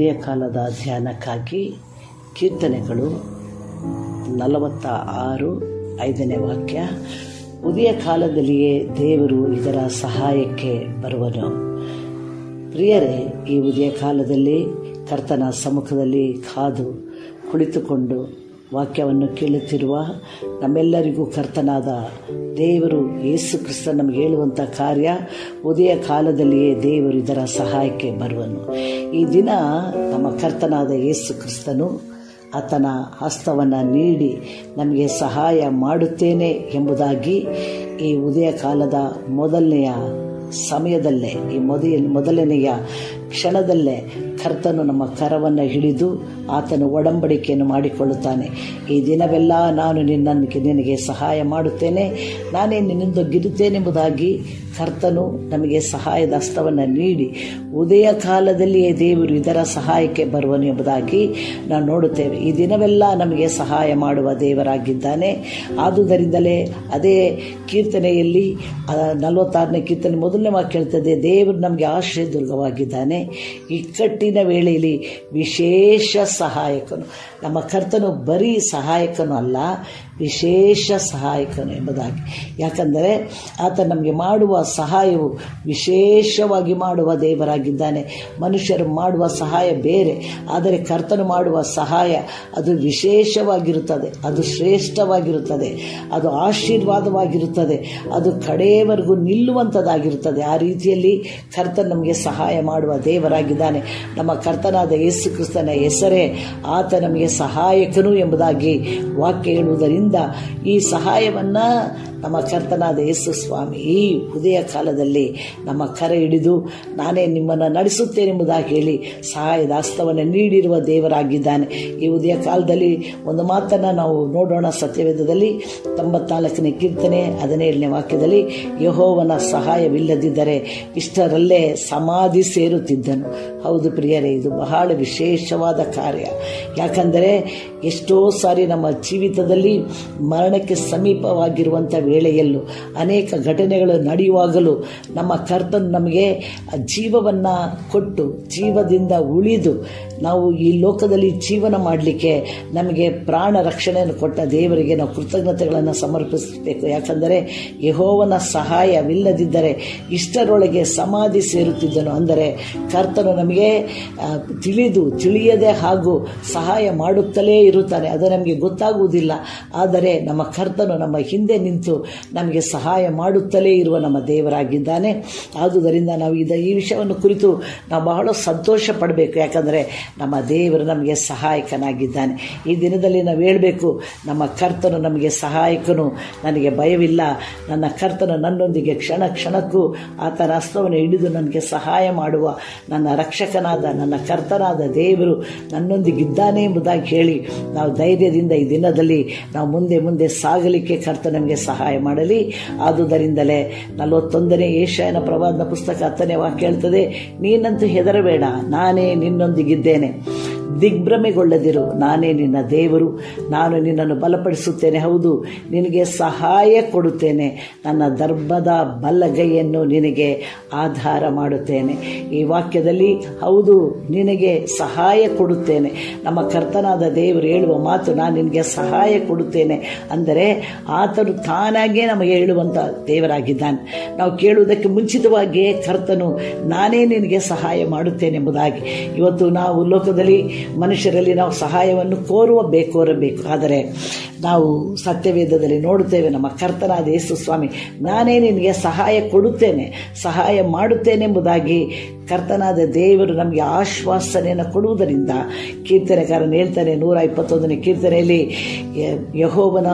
ಉದಯ ಕಾಲದ ಧ್ಯಾನಕ್ಕಾಗಿ ಕೀರ್ತನೆಗಳು 46 5ನೇ ವಾಕ್ಯ. ಉದಯ ಕಾಲದಲ್ಲಿಯೇ ದೇವರು ಇದರ ಸಹಾಯಕ್ಕೆ ಬರುವನು. ಪ್ರಿಯರೇ, ಈ ಉದಯ ಕಾಲದಲ್ಲಿ ಕರ್ತನ ಸಮ್ಮುಖದಲ್ಲಿ ಕಾದು ಕುಳಿತುಕೊಂಡು ವಾಕ್ಯವನ್ನು ಕೇಳುತ್ತಿರುವ ನಮ್ಮೆಲ್ಲರಿಗೂ ಕರ್ತನಾದ ದೇವರು ಯೇಸು ಕ್ರಿಸ್ತ ನಮಗೆ ಹೇಳುವಂಥ ಕಾರ್ಯ, ಉದಯ ಕಾಲದಲ್ಲಿಯೇ ದೇವರು ಇದರ ಸಹಾಯಕ್ಕೆ ಬರುವನು. ಈ ದಿನ ನಮ್ಮ ಕರ್ತನಾದ ಯೇಸು ಕ್ರಿಸ್ತನು ಆತನ ಹಸ್ತವನ್ನು ನೀಡಿ ನಮಗೆ ಸಹಾಯ ಮಾಡುತ್ತೇನೆ ಎಂಬುದಾಗಿ ಈ ಉದಯ ಕಾಲದ ಮೊದಲನೆಯ ಸಮಯದಲ್ಲೇ, ಈ ಮೊದಲನೆಯ ಕ್ಷಣದಲ್ಲೇ ಕರ್ತನು ನಮ್ಮ ಕರವನ್ನು ಹಿಡಿದು ಆತನು ಒಡಂಬಡಿಕೆಯನ್ನು ಮಾಡಿಕೊಳ್ಳುತ್ತಾನೆ. ಈ ದಿನವೆಲ್ಲ ನಾನು ನಿನಗೆ ಸಹಾಯ ಮಾಡುತ್ತೇನೆ, ನಾನೇ ನಿನ್ನಿಂದೊಗ್ಗಿರುತ್ತೇನೆಂಬುದಾಗಿ ಕರ್ತನು ನಮಗೆ ಸಹಾಯದ ಹಸ್ತವನ್ನು ನೀಡಿ ಉದಯ ಕಾಲದಲ್ಲಿಯೇ ದೇವರು ಇದರ ಸಹಾಯಕ್ಕೆ ಬರುವನು ಎಂಬುದಾಗಿ ನಾವು ನೋಡುತ್ತೇವೆ. ಈ ದಿನವೆಲ್ಲ ನಮಗೆ ಸಹಾಯ ಮಾಡುವ ದೇವರಾಗಿದ್ದಾನೆ. ಆದುದರಿಂದಲೇ ಅದೇ ಕೀರ್ತನೆಯಲ್ಲಿ 46ನೇ ಕೀರ್ತನೆ ಮೊದಲನೇ ವಾಕ್ಯ ಹೇಳ್ತದೆ, ದೇವರು ನಮಗೆ ಆಶ್ರಯ ದುರ್ಗವಾಗಿದ್ದಾನೆ, ಇಕ್ಕಟ್ಟಿನ ವೇಳೆಯಲ್ಲಿ ವಿಶೇಷ ಸಹಾಯಕನು. ನಮ್ಮ ಕರ್ತನು ಬರೀ ಸಹಾಯಕನು ಅಲ್ಲ, ವಿಶೇಷ ಸಹಾಯಕನು ಎಂಬುದಾಗಿ. ಯಾಕಂದರೆ ಆತ ನಮಗೆ ಮಾಡುವ ಸಹಾಯವು ವಿಶೇಷವಾಗಿ ಮಾಡುವ ದೇವರಾಗಿದ್ದಾನೆ. ಮನುಷ್ಯರು ಮಾಡುವ ಸಹಾಯ ಬೇರೆ, ಆದರೆ ಕರ್ತನು ಮಾಡುವ ಸಹಾಯ ಅದು ವಿಶೇಷವಾಗಿರುತ್ತದೆ, ಅದು ಶ್ರೇಷ್ಠವಾಗಿರುತ್ತದೆ, ಅದು ಆಶೀರ್ವಾದವಾಗಿರುತ್ತದೆ, ಅದು ಕಡೆಯವರೆಗೂ ನಿಲ್ಲುವಂಥದ್ದಾಗಿರುತ್ತದೆ. ಆ ರೀತಿಯಲ್ಲಿ ಕರ್ತನು ನಮಗೆ ಸಹಾಯ ಮಾಡುವ ದೇವರಾಗಿದ್ದಾನೆ. ನಮ್ಮ ಕರ್ತನಾದ ಯೇಸು ಕ್ರಿಸ್ತನ ಹೆಸರೇ ಆತ ನಮಗೆ ಸಹಾಯಕನು ಎಂಬುದಾಗಿ ವಾಕ್ಯ ಹೇಳುವುದರಿಂದ ಈ ಸಹಾಯವನ್ನು ನಮ್ಮ ಕರ್ತನಾದ ಯೇಸು ಸ್ವಾಮಿ ಈ ಉದಯ ಕಾಲದಲ್ಲಿ ನಮ್ಮ ಕರೆ ಹಿಡಿದು ನಾನೇ ನಿಮ್ಮನ್ನು ನಡೆಸುತ್ತೇನೆಂಬುದಾಗಿ ಹೇಳಿ ಸಹಾಯದ ಹಸ್ತವನ್ನು ನೀಡಿರುವ ದೇವರಾಗಿದ್ದಾನೆ. ಈ ಉದಯ ಕಾಲದಲ್ಲಿ ಒಂದು ಮಾತನ್ನು ನಾವು ನೋಡೋಣ. ಸತ್ಯವೇದದಲ್ಲಿ 94ನೇ ಕೀರ್ತನೆ 17ನೇ ವಾಕ್ಯದಲ್ಲಿ, ಯೆಹೋವನ ಸಹಾಯವಿಲ್ಲದಿದ್ದರೆ ಇಷ್ಟರಲ್ಲೇ ಸಮಾಧಿ ಸೇರುತ್ತಿದ್ದನು. ಹೌದು ಪ್ರಿಯರೇ, ಇದು ಬಹಳ ವಿಶೇಷವಾದ ಕಾರ್ಯ. ಯಾಕಂದರೆ ಎಷ್ಟೋ ಸಾರಿ ನಮ್ಮ ಜೀವಿತದಲ್ಲಿ ಮರಣಕ್ಕೆ ಸಮೀಪವಾಗಿರುವಂಥ ವೇಳೆಯಲ್ಲೂ ಅನೇಕ ಘಟನೆಗಳು ನಡೆಯುವಾಗಲೂ ನಮ್ಮ ಕರ್ತನು ನಮಗೆ ಜೀವವನ್ನು ಕೊಟ್ಟು ಜೀವದಿಂದ ಉಳಿದು ನಾವು ಈ ಲೋಕದಲ್ಲಿ ಜೀವನ ಮಾಡಲಿಕ್ಕೆ ನಮಗೆ ಪ್ರಾಣ ರಕ್ಷಣೆಯನ್ನು ಕೊಟ್ಟ ದೇವರಿಗೆ ನಾವು ಕೃತಜ್ಞತೆಗಳನ್ನು ಸಮರ್ಪಿಸಬೇಕು. ಯಾಕಂದರೆ ಯೆಹೋವನ ಸಹಾಯವಿಲ್ಲದಿದ್ದರೆ ಇಷ್ಟರೊಳಗೆ ಸಮಾಧಿ ಸೇರುತ್ತಿದ್ದನು. ಅಂದರೆ ಕರ್ತನು ನಮಗೆ ತಿಳಿಯದೆ ಹಾಗೂ ಸಹಾಯ ಮಾಡುತ್ತಲೇ ಇರುತ್ತಾನೆ. ಅದು ನಮಗೆ ಗೊತ್ತಾಗುವುದಿಲ್ಲ, ಆದರೆ ನಮ್ಮ ಕರ್ತನು ನಮ್ಮ ಹಿಂದೆ ನಿಂತು ನಮಗೆ ಸಹಾಯ ಮಾಡುತ್ತಲೇ ಇರುವ ನಮ್ಮ ದೇವರಾಗಿದ್ದಾನೆ. ಆದುದರಿಂದ ನಾವು ಈ ವಿಷಯವನ್ನು ಕುರಿತು ನಾವು ಬಹಳ ಸಂತೋಷ ಪಡಬೇಕು. ಯಾಕಂದರೆ ನಮ್ಮ ದೇವರು ನಮಗೆ ಸಹಾಯಕನಾಗಿದ್ದಾನೆ. ಈ ದಿನದಲ್ಲಿ ನಾವು ಹೇಳಬೇಕು, ನಮ್ಮ ಕರ್ತನು ನಮಗೆ ಸಹಾಯಕನು, ನನಗೆ ಭಯವಿಲ್ಲ, ನನ್ನ ಕರ್ತನು ನನ್ನೊಂದಿಗೆ ಕ್ಷಣ ಕ್ಷಣಕ್ಕೂ ಆತನ ಹಸ್ತವನ್ನು ಹಿಡಿದು ನನಗೆ ಸಹಾಯ ಮಾಡುವ ನನ್ನ ರಕ್ಷಕನಾದ ನನ್ನ ಕರ್ತನಾದ ದೇವರು ನನ್ನೊಂದಿಗಿದ್ದಾನೆ ಎಂಬುದಾಗಿ ಹೇಳಿ ನಾವು ಧೈರ್ಯದಿಂದ ಈ ದಿನದಲ್ಲಿ ನಾವು ಮುಂದೆ ಸಾಗಲಿಕ್ಕೆ ಕರ್ತ ನಮಗೆ ಸಹಾಯ ಮಾಡಲಿ. ಆದುದರಿಂದಲೇ 41ನೇ ಯೆಶಾಯನ ಪ್ರವಾದನ ಪುಸ್ತಕ 10ನೇ ವಾಕ್ಯ ಹೇಳ್ತದೆ, ನೀನಂತೂ ಹೆದರಬೇಡ, ನಾನೇ ನಿನ್ನೊಂದಿಗಿದ್ದೇನೆ, ದಿಗ್ಭ್ರಮೆಗೊಳ್ಳದಿರು, ನಾನೇ ನಿನ್ನ ದೇವರು, ನಾನು ನಿನ್ನನ್ನು ಬಲಪಡಿಸುತ್ತೇನೆ, ಹೌದು ನಿನಗೆ ಸಹಾಯ ಕೊಡುತ್ತೇನೆ, ನನ್ನ ದರ್ಭದ ಬಲಗೈಯನ್ನು ನಿನಗೆ ಆಧಾರ ಮಾಡುತ್ತೇನೆ. ಈ ವಾಕ್ಯದಲ್ಲಿ ಹೌದು ನಿನಗೆ ಸಹಾಯ ಕೊಡುತ್ತೇನೆ. ನಮ್ಮ ಕರ್ತನಾದ ದೇವರು ಹೇಳುವ ಮಾತು, ನಾನು ನಿನಗೆ ಸಹಾಯ ಕೊಡುತ್ತೇನೆ ಅಂದರೆ ಆತನು ತಾನಾಗೇ ನಮಗೆ ಹೇಳುವಂಥ ದೇವರಾಗಿದ್ದಾನೆ. ನಾವು ಕೇಳುವುದಕ್ಕೆ ಮುಂಚಿತವಾಗಿಯೇ ಕರ್ತನು ನಾನೇ ನಿನಗೆ ಸಹಾಯ ಮಾಡುತ್ತೇನೆ ಎಂಬುದಾಗಿ. ಇವತ್ತು ನಾವು ಲೋಕದಲ್ಲಿ ಮನುಷ್ಯರಲ್ಲಿ ನಾವು ಸಹಾಯವನ್ನು ಕೋರಬೇಕು. ಆದರೆ ನಾವು ಸತ್ಯವೇದದಲ್ಲಿ ನೋಡುತ್ತೇವೆ, ನಮ್ಮ ಕರ್ತನಾದ ಯೇಸು ಸ್ವಾಮಿ ನಾನೇ ನಿನಗೆ ಸಹಾಯ ಕೊಡುತ್ತೇನೆ, ಸಹಾಯ ಮಾಡುತ್ತೇನೆ ಎಂಬುದಾಗಿ ಕರ್ತನಾದ ದೇವರು ನಮಗೆ ಆಶ್ವಾಸನೆಯನ್ನು ಕೊಡುವುದರಿಂದ ಕೀರ್ತನೆಕಾರನು ಹೇಳ್ತಾನೆ 121ನೇ ಕೀರ್ತನೆಯಲ್ಲಿ, ಯೆಹೋವನ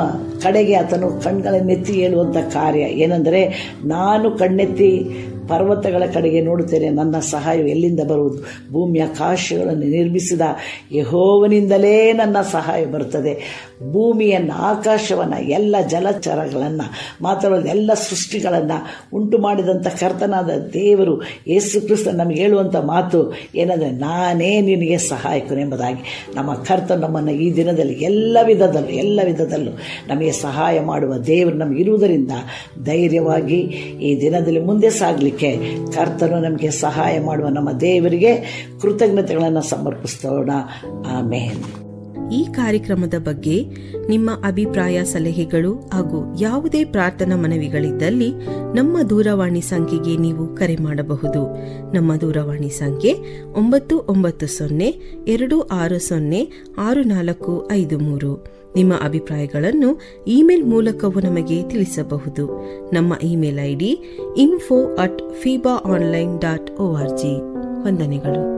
ಕಡೆಗೆ ಆತನು ಕಣ್ಗಳನ್ನೆತ್ತಿ ಹೇಳುವಂಥ ಕಾರ್ಯ ಏನೆಂದರೆ, ನಾನು ಕಣ್ಣೆತ್ತಿ ಪರ್ವತಗಳ ಕಡೆಗೆ ನೋಡುತ್ತೇನೆ, ನನ್ನ ಸಹಾಯ ಎಲ್ಲಿಂದ ಬರುವುದು? ಭೂಮಿಯ ಆಕಾಶಗಳನ್ನು ನಿರ್ಮಿಸಿದ ಯೆಹೋವನಿಂದಲೇ ನನ್ನ ಸಹಾಯ ಬರುತ್ತದೆ. ಭೂಮಿಯನ್ನು, ಆಕಾಶವನ್ನು, ಎಲ್ಲ ಜಲಚರಗಳನ್ನು, ಮಾತಾಡೋದು ಎಲ್ಲ ಸೃಷ್ಟಿಗಳನ್ನು ಉಂಟು ಮಾಡಿದಂಥ ಕರ್ತನಾದ ದೇವರು ಯೇಸು ಕ್ರಿಸ್ತ ನಮಗೆ ಹೇಳುವಂಥ ಮಾತು ಏನಂದರೆ, ನಾನೇ ನಿನಗೆ ಸಹಾಯಕನು ಎಂಬುದಾಗಿ. ನಮ್ಮ ಕರ್ತನು ನಮ್ಮನ್ನು ಈ ದಿನದಲ್ಲಿ ಎಲ್ಲ ವಿಧದಲ್ಲೂ ನಮಗೆ ಸಹಾಯ ಮಾಡುವ ದೇವರು ನಮಗೆ ಇರುವುದರಿಂದ ಧೈರ್ಯವಾಗಿ ಈ ದಿನದಲ್ಲಿ ಮುಂದೆ ಸಾಗಲಿಕ್ಕೆ ಕರ್ತನು ನಮಗೆ ಸಹಾಯ ಮಾಡುವ ನಮ್ಮ ದೇವರಿಗೆ ಕೃತಜ್ಞತೆಗಳನ್ನು ಸಮರ್ಪಿಸೋಣ. ಆಮೇನ್. ಈ ಕಾರ್ಯಕ್ರಮದ ಬಗ್ಗೆ ನಿಮ್ಮ ಅಭಿಪ್ರಾಯ, ಸಲಹೆಗಳು ಹಾಗೂ ಯಾವುದೇ ಪ್ರಾರ್ಥನಾ ಮನವಿಗಳಿದ್ದಲ್ಲಿ ನಮ್ಮ ದೂರವಾಣಿ ಸಂಖ್ಯೆಗೆ ನೀವು ಕರೆ ಮಾಡಬಹುದು. ನಮ್ಮ ದೂರವಾಣಿ ಸಂಖ್ಯೆ 9920260653. ನಿಮ್ಮ ಅಭಿಪ್ರಾಯಗಳನ್ನು ಇಮೇಲ್ ಮೂಲಕವೂ ನಮಗೆ ತಿಳಿಸಬಹುದು. ನಮ್ಮ ಇಮೇಲ್ ID info@fibaonline.org. ವಂದನೆಗಳು.